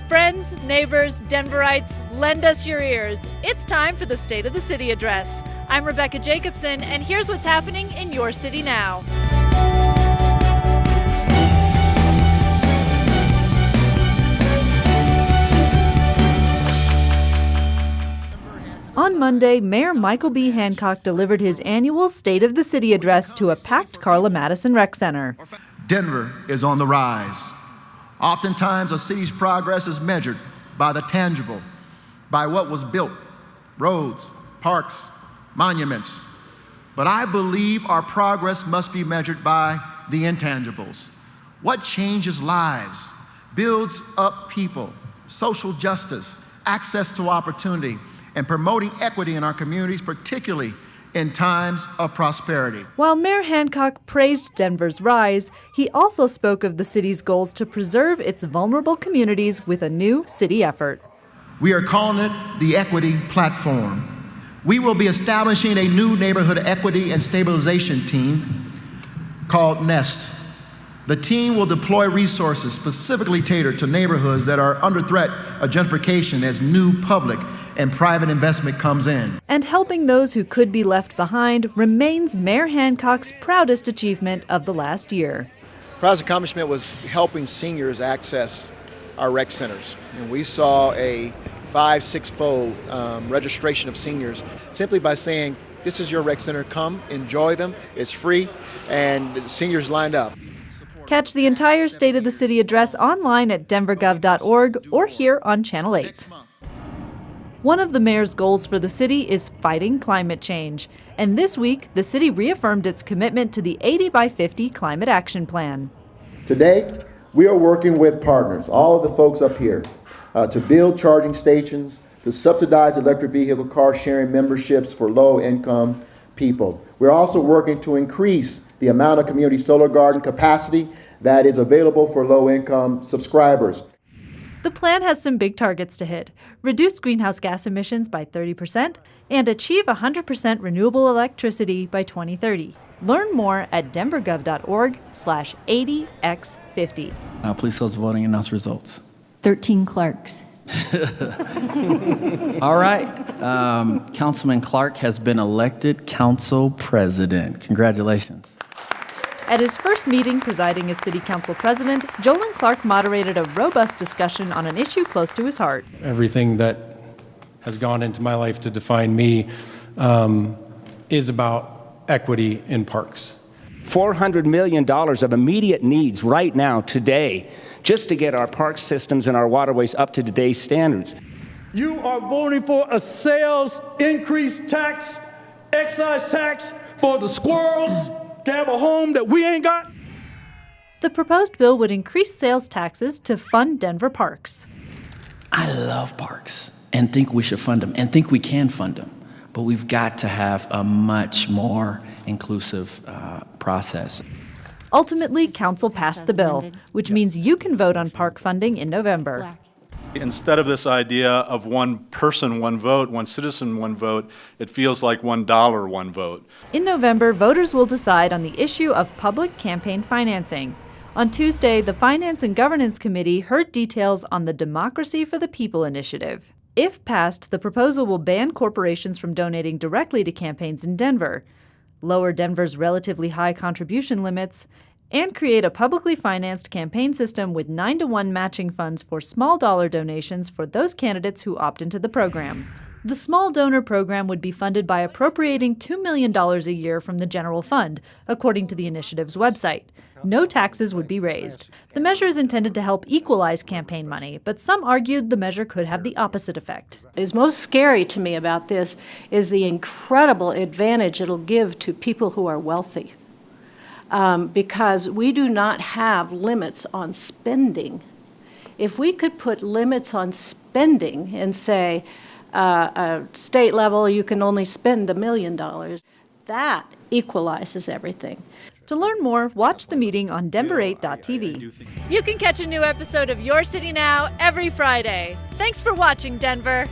Friends, neighbors, Denverites, lend us your ears. It's time for the State of the City Address. I'm Rebecca Jacobson, and here's what's happening in your city now. On Monday, Mayor Michael B. Hancock delivered his annual State of the City Address to a packed Carla Madison Rec Center. Denver is on the rise. Oftentimes, a city's progress is measured by the tangible, by what was built, roads, parks, monuments. But I believe our progress must be measured by the intangibles. What changes lives, builds up people, social justice, access to opportunity, and promoting equity in our communities, particularly in times of prosperity. While Mayor Hancock praised Denver's rise, he also spoke of the city's goals to preserve its vulnerable communities with a new city effort. We are calling it the Equity Platform. We will be establishing a new neighborhood equity and stabilization team called NEST. The team will deploy resources specifically tailored to neighborhoods that are under threat of gentrification as new public and private investment comes in. And helping those who could be left behind remains Mayor Hancock's proudest achievement of the last year. Proudest accomplishment was helping seniors access our rec centers. And we saw a 5-6-fold registration of seniors simply by saying, this is your rec center, come, enjoy them, it's free, and the seniors lined up. Catch the entire State of the City Address online at denvergov.org or here on Channel 8. One of the mayor's goals for the city is fighting climate change. And this week, the city reaffirmed its commitment to the 80 by 50 Climate Action Plan. Today, we are working with partners, all of the folks up here, to build charging stations, to subsidize electric vehicle car sharing memberships for low-income people. We're also working to increase the amount of community solar garden capacity that is available for low-income subscribers. The plan has some big targets to hit: reduce greenhouse gas emissions by 30% and achieve 100% renewable electricity by 2030. Learn more at denvergov.org/80x50. Please close voting and announce results. 13 clerks. All right. Councilman Clark has been elected council president. Congratulations. At his first meeting presiding as City Council President, Jolin Clark moderated a robust discussion on an issue close to his heart. Everything that has gone into my life to define me is about equity in parks. $400 million of immediate needs right now, today, just to get our park systems and our waterways up to today's standards. You are voting for a sales increase tax, excise tax for the squirrels to have a home that we ain't got? The proposed bill would increase sales taxes to fund Denver parks. I love parks and think we should fund them and think we can fund them. But we've got to have a much more inclusive process. Ultimately, council passed the bill, which means you can vote on park funding in November. Instead of this idea of one person, one vote, one citizen, one vote, it feels like $1, one vote. In November, voters will decide on the issue of public campaign financing. On Tuesday, the Finance and Governance Committee heard details on the Democracy for the People initiative. If passed, the proposal will ban corporations from donating directly to campaigns in Denver, lower Denver's relatively high contribution limits, and create a publicly financed campaign system with 9-to-1 matching funds for small dollar donations for those candidates who opt into the program. The small donor program would be funded by appropriating $2 million a year from the general fund, according to the initiative's website. No taxes would be raised. The measure is intended to help equalize campaign money, but some argued the measure could have the opposite effect. What is most scary to me about this is the incredible advantage it'll give to people who are wealthy. Because we do not have limits on spending. If we could put limits on spending and say, state level, you can only spend $1 million, that equalizes everything. To learn more, watch the meeting on denver8.tv. You can catch a new episode of Your City Now every Friday. Thanks for watching, Denver.